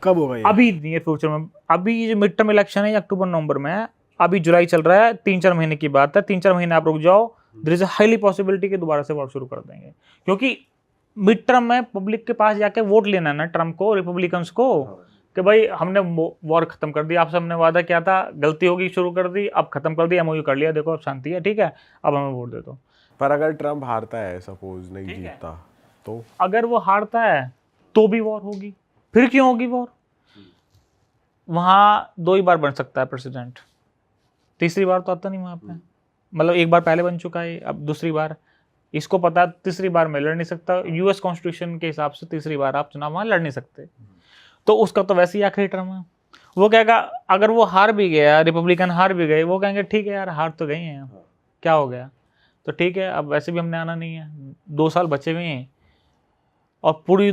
कब होगा ये? अभी नियर फ्यूचर में। अभी जो मिड टर्म इलेक्शन है अक्टूबर नवंबर में है, अभी जुलाई चल रहा है, 3-4 महीने की बात है, 3-4 महीने आप रुक जाओ, there is a highly possibility कि दोबारा से वॉर शुरू कर देंगे। क्योंकि मिड टर्म में पब्लिक के पास जाके वोट लेना है ना ट्रम्प को, रिपब्लिकन्स को, कि भाई हमने वॉर खत्म कर दी, आपसे हमने वादा किया था, गलती होगी शुरू कर दी, अब खत्म कर दी, एमओयू कर लिया, देखो अब शांति है, ठीक है, अब हमें वोट दे दो। पर अगर ट्रम्प हारता है, सपोज नहीं जीतता, तो अगर वो हारता है तो भी वॉर होगी। फिर क्यों होगी वॉर? वहां 2 ही बार बन सकता है प्रेसिडेंट, तीसरी बार तो आता नहीं वहां पे। मतलब एक बार पहले बन चुका है, अब दूसरी बार इसको पता है, तीसरी बार में लड़ नहीं सकता। यूएस कॉन्स्टिट्यूशन के हिसाब से तीसरी बार आप चुनाव वहां लड़ नहीं सकते, तो उसका तो वैसे ही आखिरी टर्म है। वो कहेगा, अगर वो हार भी गया, रिपब्लिकन हार भी गए, वो कहेंगे ठीक है यार, हार तो गए हैं, क्या हो गया, तो ठीक है, अब वैसे भी हमने आना नहीं है, 2 साल बचे हुए हैं। और पूरी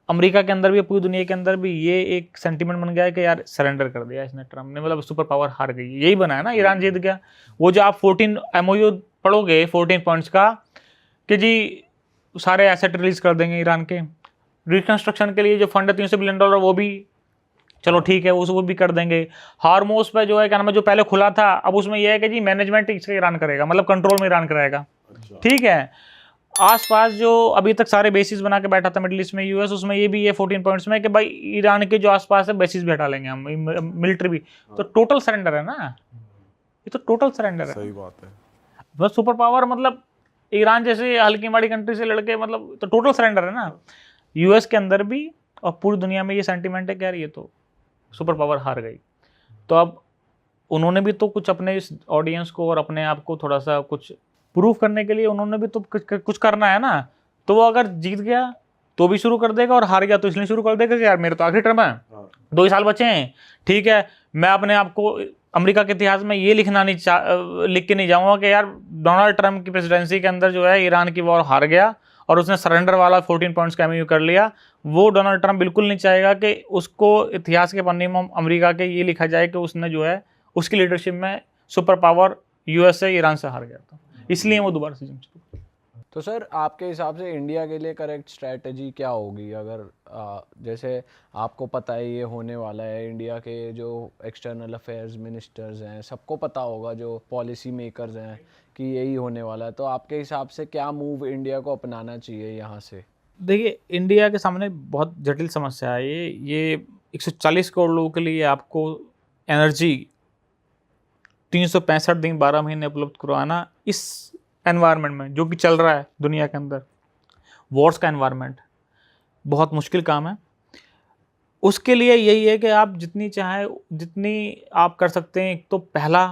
अमेरिका के अंदर भी, पूरी दुनिया के अंदर भी ये एक सेंटीमेंट बन गया है कि यार सरेंडर कर दिया इसने, ट्रम्प ने, मतलब सुपर पावर हार गई, यही बना है ना, ईरान जीत गया। वो जो आप 14 एमओयू पढ़ोगे 14 पॉइंट्स का, कि जी सारे एसेट रिलीज कर देंगे ईरान के, रिकंस्ट्रक्शन के लिए जो फंड है $300 बिलियन, वो भी चलो ठीक है, वो भी कर देंगे। हार्मोस पे जो है क्या नाम है, जो पहले खुला था, अब उसमें यह है कि जी मैनेजमेंट इसका ईरान करेगा, मतलब कंट्रोल में ईरान कराएगा, ठीक है। आसपास जो अभी तक सारे बेसिस बना के बैठा था मिडिल ईस्ट में यूएस, उसमें ये भी ये 14 पॉइंट्स में कि भाई ईरान के जो आसपास है बेसिस भी हटा लेंगे हम, मिलिट्री भी। तो टोटल सरेंडर है ना, ये तो टोटल सरेंडर है। सही बात है। बस सुपर पावर मतलब ईरान जैसे हल्की माड़ी कंट्री से लड़के, मतलब तो टोटल सरेंडर है ना। यूएस के अंदर भी और पूरी दुनिया में ये सेंटीमेंट है कि यार ये तो सुपर पावर हार गई। तो अब उन्होंने भी तो कुछ अपने इस ऑडियंस को और अपने आप को थोड़ा सा कुछ प्रूव करने के लिए उन्होंने भी तो कुछ करना है ना। तो वो अगर जीत गया तो भी शुरू कर देगा, और हार गया तो इसलिए शुरू कर देगा कि यार मेरे तो आखिरी टर्म है, 2 ही साल बचे हैं, ठीक है, मैं अपने आप को अमेरिका के इतिहास में ये लिख के नहीं जाऊंगा कि यार डोनाल्ड ट्रम्प की प्रेसिडेंसी के अंदर जो है ईरान की वॉर हार गया और उसने सरेंडर वाला 14 पॉइंट्स का एमओयू कर लिया। वो डोनाल्ड ट्रम्प बिल्कुल नहीं चाहेगा कि उसको इतिहास के पन्ने में अमेरिका के ये लिखा जाए कि उसने जो है उसकी लीडरशिप में सुपर पावर यूएसए ईरान से हार गया था, इसलिए वो दोबारा से जंग शुरू। तो सर आपके हिसाब से इंडिया के लिए करेक्ट स्ट्रैटेजी क्या होगी? अगर जैसे आपको पता है ये होने वाला है, इंडिया के जो एक्सटर्नल अफेयर्स मिनिस्टर्स हैं सबको पता होगा, जो पॉलिसी मेकर्स हैं, कि यही होने वाला है, तो आपके हिसाब से क्या मूव इंडिया को अपनाना चाहिए यहाँ से? देखिए, इंडिया के सामने बहुत जटिल समस्या है ये 140 करोड़ लोगों के लिए आपको एनर्जी 365 दिन 12 महीने उपलब्ध करवाना इस एनवायरनमेंट में जो कि चल रहा है दुनिया के अंदर, वॉर्स का एनवायरनमेंट, बहुत मुश्किल काम है। उसके लिए यही है कि आप जितनी चाहे जितनी आप कर सकते हैं, एक तो पहला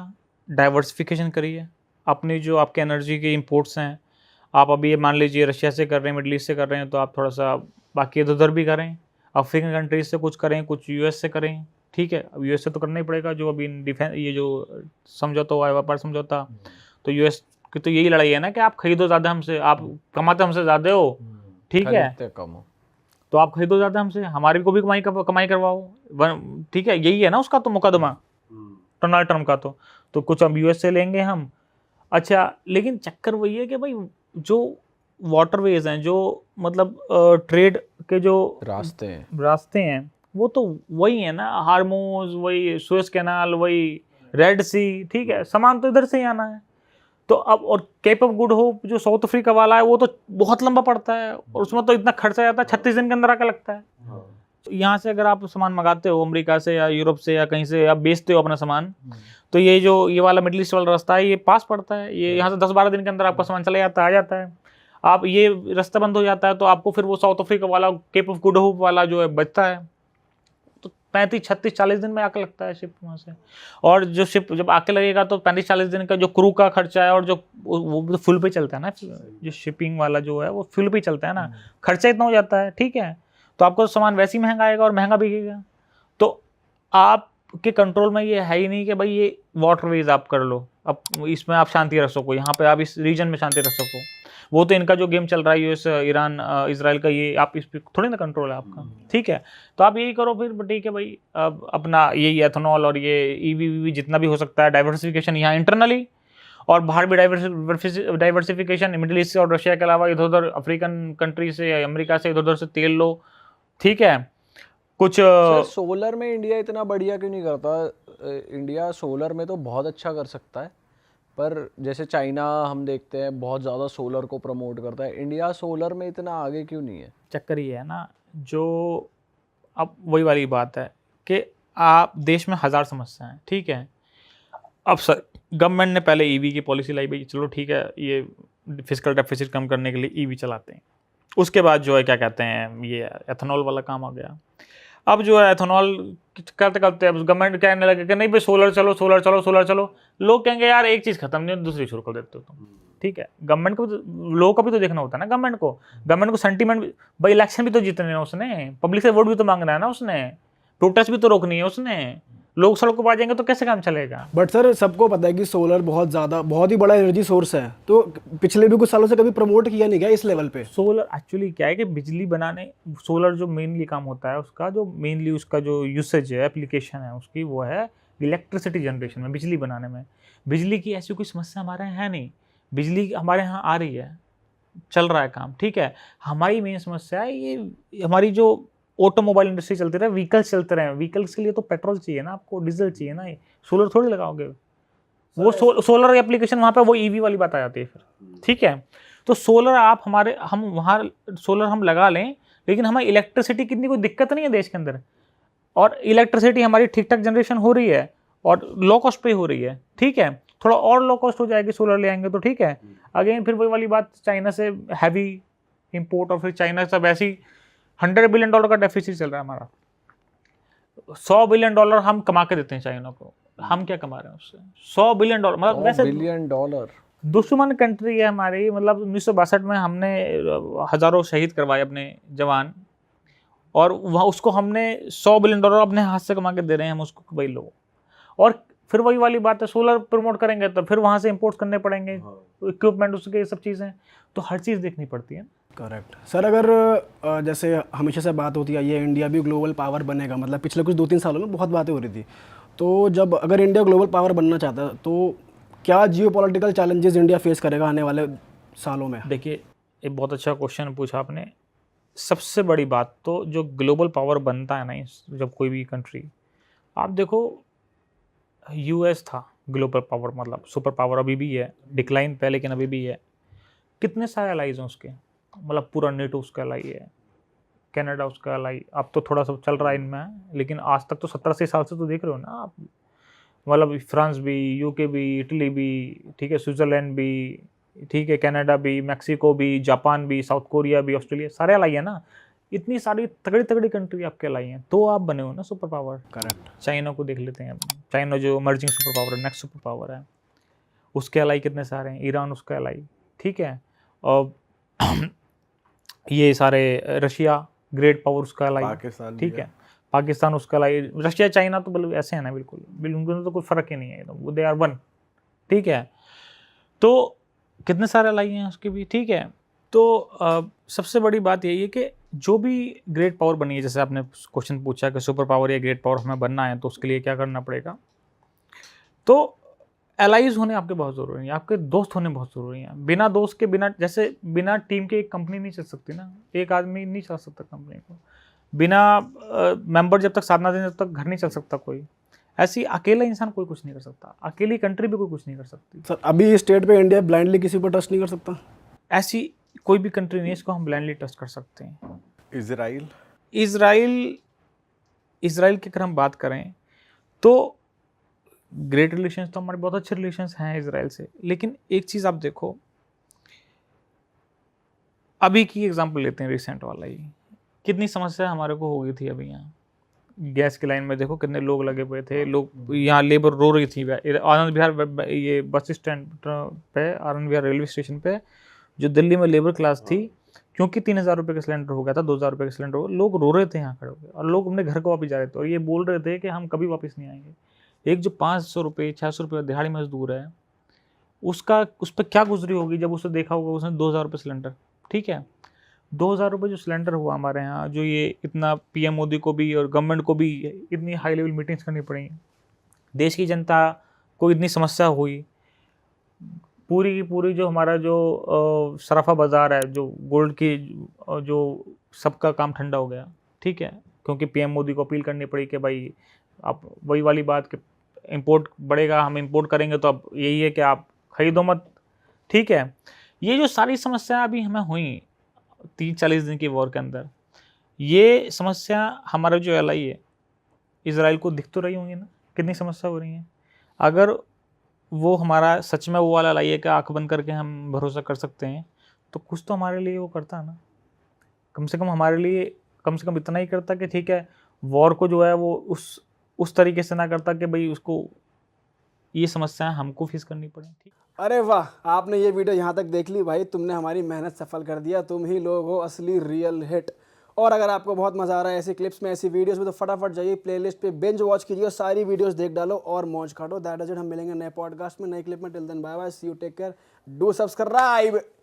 डाइवर्सिफिकेशन करिए, अपनी जो आपके एनर्जी के इंपोर्ट्स हैं, आप अभी ये मान लीजिए रशिया से कर रहे हैं, मिडल ईस्ट से कर रहे हैं, तो आप थोड़ा सा बाकी इधर उधर भी करें, अफ्रीकन कंट्रीज से कुछ करें, कुछ यूएस से करें, ठीक है। अब यूएस से तो करना ही पड़ेगा, जो अभी डिफेंस ये जो समझौता हुआ है, व्यापार समझौता, तो यूएस की तो यही लड़ाई है ना कि आप खरीदो ज़्यादा हमसे, आप कमाते हमसे ज़्यादा हो, ठीक है, कम हो तो आप खरीदो ज़्यादा हमसे, हमारी को भी कमाई करवाओ, ठीक है, यही है ना उसका तो मुकदमा डोनाल्ड ट्रम्प का। तो कुछ अब यूएस से लेंगे हम। अच्छा, लेकिन चक्कर वही है कि भाई जो वाटरवेज हैं, जो मतलब ट्रेड के जो रास्ते हैं वो तो वही है ना, हार्मोज, वही सुएज कैनाल, वही रेड सी, ठीक है, सामान तो इधर से ही आना है। तो अब और केप ऑफ गुड होप जो साउथ अफ्रीका वाला है वो तो बहुत लंबा पड़ता है, और उसमें तो इतना खर्चा जाता है, 36 दिन के अंदर आकर लगता है। यहाँ से अगर आप सामान मंगाते हो अमेरिका से या यूरोप से या कहीं से, आप बेचते हो अपना सामान, तो ये वाला मिडिल ईस्ट वाला रास्ता है, ये पास पड़ता है, ये यहाँ से 10-12 दिन के अंदर आपका सामान चला जाता है, आ जाता है। आप ये रास्ता बंद हो जाता है तो आपको फिर वो साउथ अफ्रीका वाला केप ऑफ गुड होप वाला जो है बचता है, तो 35-36-40 दिन में आके लगता है शिप वहाँ से। और जो शिप जब आके लगेगा तो 35-40 दिन का जो क्रू का खर्चा है, और जो वो फुल पे चलता है ना, जो शिपिंग वाला जो है वो फुल पे चलता है ना, खर्चा इतना हो जाता है, ठीक है। तो आपको सामान वैसे ही महंगा आएगा और महंगा बिकेगा। तो आपके कंट्रोल में ये है ही नहीं कि भाई ये वाटरवेज आप कर लो, अब इसमें आप शांति रख सको, यहाँ पे आप इस रीजन में शांति रख सको। वो तो इनका जो गेम चल रहा है यूएस ईरान इजराइल का, ये आप इस पर थोड़ी ना कंट्रोल है आपका, ठीक है। तो आप यही करो फिर, ठीक है भाई, अपना यही एथेनॉल और ये ईवी जितना भी हो सकता है डाइवर्सिफिकेशन यहाँ इंटरनली, और बाहर भी डाइवर्सिफिकेशन, मिडिल ईस्ट और रशिया के अलावा इधर उधर अफ्रीकन कंट्री से, अमेरिका से इधर उधर से तेल लो, ठीक है। कुछ सर सोलर में इंडिया इतना बढ़िया क्यों नहीं करता? इंडिया सोलर में तो बहुत अच्छा कर सकता है, पर जैसे चाइना हम देखते हैं बहुत ज़्यादा सोलर को प्रमोट करता है, इंडिया सोलर में इतना आगे क्यों नहीं है? चक्कर ये है ना, जो अब वही वाली बात है कि आप देश में हज़ार समस्या हैं, ठीक है। अब सर गवर्नमेंट ने पहले ईवी की पॉलिसी लाई, भाई चलो ठीक है, ये फिजिकल डेफिसिट कम करने के लिए ईवी चलाते हैं। उसके बाद जो है क्या कहते हैं, ये एथेनॉल वाला काम आ गया। अब जो है एथेनॉल करते करते अब गवर्नमेंट कहने लगे कि नहीं भाई सोलर चलो, सोलर चलो, सोलर चलो। लोग कहेंगे यार एक चीज़ खत्म नहीं, दूसरी शुरू कर देते हो तुम, ठीक है। गवर्नमेंट को लोगों का भी तो देखना होता है ना, गवर्नमेंट को सेंटीमेंट, भाई इलेक्शन भी तो जीतने हैं उसने, पब्लिक से वोट भी तो मांगना है ना उसने, प्रोटेस्ट भी तो रोकनी है उसने। लोग सड़क पर आ जाएंगे तो कैसे काम चलेगा? बट सर सबको पता है कि सोलर बहुत ही बड़ा एनर्जी सोर्स है, तो पिछले भी कुछ सालों से कभी प्रमोट किया नहीं गया इस लेवल पे। सोलर एक्चुअली क्या है कि बिजली बनाने, सोलर जो मेनली काम होता है उसका, जो मेनली उसका जो यूसेज है, एप्लीकेशन है उसकी, वो है इलेक्ट्रिसिटी जनरेशन में, बिजली बनाने में। बिजली की ऐसी कोई समस्या हमारे यहाँ है नहीं, बिजली हमारे यहाँ आ रही है, चल रहा है काम, ठीक है। हमारी मेन समस्या है ये हमारी जो ऑटोमोबाइल इंडस्ट्री चलती रहे, व्हीकल्स चलते रहे, व्हीकल्स के लिए तो पेट्रोल चाहिए ना, आपको डीजल चाहिए ना, ये सोलर थोड़ी लगाओगे। वो सोलर एप्लीकेशन वहाँ पे वो ईवी वाली बात आ जाती है फिर, ठीक है। तो सोलर आप हम वहाँ सोलर हम लगा लें, लेकिन हमें इलेक्ट्रिसिटी कितनी कोई दिक्कत नहीं है देश के अंदर, और इलेक्ट्रिसिटी हमारी ठीक ठाक जनरेशन हो रही है और लो कॉस्ट पे हो रही है, ठीक है। थोड़ा और लो कॉस्ट हो जाएगी, सोलर ले आएंगे तो ठीक है। अगेन फिर वही वाली बात, चाइना से हैवी इंपोर्ट, और फिर चाइना से वैसे ही $100 बिलियन का डेफिसिट चल रहा है हमारा। $100 बिलियन हम कमा के देते हैं चाइना को, हम क्या कमा रहे हैं उससे? $100 बिलियन, मतलब वैसे बिलियन डॉलर दुश्मन कंट्री है हमारी। मतलब 1962 में हमने हज़ारों शहीद करवाए अपने जवान, और वहाँ उसको हमने $100 बिलियन अपने हाथ से कमा के दे रहे हैं हम उसको, वही लोग। और फिर वही वाली बात है, सोलर प्रमोट करेंगे तो फिर वहाँ से इंपोर्ट करने पड़ेंगे इक्विपमेंट, उसके ये सब चीज़ें, तो हर चीज़ देखनी पड़ती है। Correct sir. अगर जैसे हमेशा से बात होती है ये इंडिया भी ग्लोबल पावर बनेगा, मतलब पिछले कुछ 2-3 सालों में बहुत बातें हो रही थी, तो जब अगर इंडिया ग्लोबल पावर बनना चाहता है तो क्या जियोपॉलिटिकल चैलेंजेस इंडिया फेस करेगा आने वाले सालों में? देखिए, एक बहुत अच्छा क्वेश्चन पूछा आपने। सबसे बड़ी बात तो जो ग्लोबल पावर बनता है ना, जब कोई भी कंट्री, आप देखो यूएस था ग्लोबल पावर, मतलब सुपर पावर, अभी भी है, डिक्लाइन पे लेकिन अभी भी है। कितने सारे अलाइज हैं उसके, मतलब पूरा नेटो उसका अलाई है, कनाडा उसका अलाई, अब तो थोड़ा सा चल रहा है इनमें, लेकिन आज तक तो 70-80 साल से तो देख रहे हो ना आप, मतलब फ्रांस भी, यूके भी, इटली भी, ठीक है, स्विट्ज़रलैंड भी, ठीक है, कनाडा भी, मैक्सिको भी, जापान भी, साउथ कोरिया भी, ऑस्ट्रेलिया, सारे अलाई है ना। इतनी सारी तगड़ी तगड़ी कंट्री आपके अलाई हैं, तो आप बने हो ना सुपर पावर। करेक्ट। चाइना को देख लेते हैं, चाइना जो इमर्जिंग सुपर पावर है, नेक्स्ट सुपर पावर है, उसके अलाई कितने सारे हैं, ईरान उसका अलाई, ठीक है। और ये सारे रशिया ग्रेट पावर उसका अलाई, पाकिस्तान ठीक है, पाकिस्तान उसका अलाई, रशिया चाइना तो बिल्कुल ऐसे है ना, बिल्कुल उनके तो कोई फ़र्क ही नहीं है, वो दे आर वन, ठीक है। तो कितने सारे अलाई हैं उसके भी, ठीक है। तो सबसे बड़ी बात यही है कि जो भी ग्रेट पावर बनी है, जैसे आपने क्वेश्चन पूछा कि सुपर पावर या ग्रेट पावर हमें बनना है तो उसके लिए क्या करना पड़ेगा, तो एलाइज होने आपके बहुत ज़रूरी है, आपके दोस्त होने बहुत ज़रूरी हैं। बिना दोस्त के, बिना जैसे बिना टीम के एक कंपनी नहीं चल सकती ना, एक आदमी नहीं चला सकता कंपनी को, बिना मेंबर जब तक साथ ना दें तब तक घर नहीं चल सकता कोई। ऐसी अकेला इंसान कोई कुछ नहीं कर सकता, अकेली कंट्री भी कोई कुछ नहीं कर सकती। सर अभी स्टेट पे इंडिया ब्लाइंडली किसी पर ट्रस्ट नहीं कर सकता? ऐसी कोई भी कंट्री नहीं है इसको हम ब्लाइंडली ट्रस्ट कर सकते हैं। इजराइल की अगर हम बात करें तो ग्रेट रिलेशंस तो हमारे बहुत अच्छे रिलेशंस हैं इजराइल से, लेकिन एक चीज़ आप देखो, अभी की एग्जांपल लेते हैं, रिसेंट वाला ही, कितनी समस्या हमारे को हो गई थी अभी यहाँ गैस की लाइन में, देखो कितने लोग लगे हुए थे, लोग यहाँ लेबर रो रही थी। आनंद विहार, ये बस स्टैंड पे, आनंद विहार रेलवे स्टेशन पे, जो दिल्ली में लेबर क्लास थी, क्योंकि 3,000 रुपये का सिलेंडर हो गया था, 2,000 रुपये का सिलेंडर हो गया, लोग रो रहे थे यहाँ खड़े होकर, और लोग अपने घर को वापस जा रहे थे, और ये बोल रहे थे कि हम कभी वापस नहीं आएंगे। एक जो 500 रुपये 600 रुपये दिहाड़ी मजदूर है, उस पर क्या गुजरी होगी जब उसने देखा होगा उसने 2,000 रुपये सिलेंडर, ठीक है, 2,000 रुपये जो सिलेंडर हुआ हमारे यहाँ, जो ये इतना पीएम मोदी को भी और गवर्नमेंट को भी इतनी हाई लेवल मीटिंग्स करनी पड़ी, देश की जनता को इतनी समस्या हुई, पूरी की पूरी जो हमारा जो सराफा बाज़ार है, जो गोल्ड की, जो सबका काम ठंडा हो गया, ठीक है, क्योंकि पीएम मोदी को अपील करनी पड़ी कि भाई आप वही वाली बात कि इंपोर्ट बढ़ेगा, हम इंपोर्ट करेंगे तो अब यही है कि आप खरीदो मत। ठीक है, ये जो सारी समस्या अभी हमें हुई 30-40 दिन की वॉर के अंदर, ये समस्या हमारा जो एलआई है इजराइल को दिख तो रही होंगी ना कितनी समस्या हो रही है। अगर वो हमारा सच में वो वाला एलआई है कि आंख बंद करके हम भरोसा कर सकते हैं, तो कुछ तो हमारे लिए वो करता है ना, कम से कम हमारे लिए कम से कम इतना ही करता कि ठीक है वॉर को जो है वो उस तरीके से ना करता कि भाई उसको ये समस्याएं हमको फेस करनी पड़े। ठीक, अरे वाह, आपने ये वीडियो यहाँ तक देख ली भाई, तुमने हमारी मेहनत सफल कर दिया। तुम ही लोग हो असली रियल हिट। और अगर आपको बहुत मजा आ रहा है ऐसी क्लिप्स में, ऐसी वीडियोस में, तो फटाफट जाइए प्लेलिस्ट पे बिंज वॉच कीजिए और सारी वीडियोस देख डालो और मौज काटो। That is it. हम मिलेंगे नए पॉडकास्ट में, नए क्लिप में। Till then bye bye, see you, take care, do subscribe.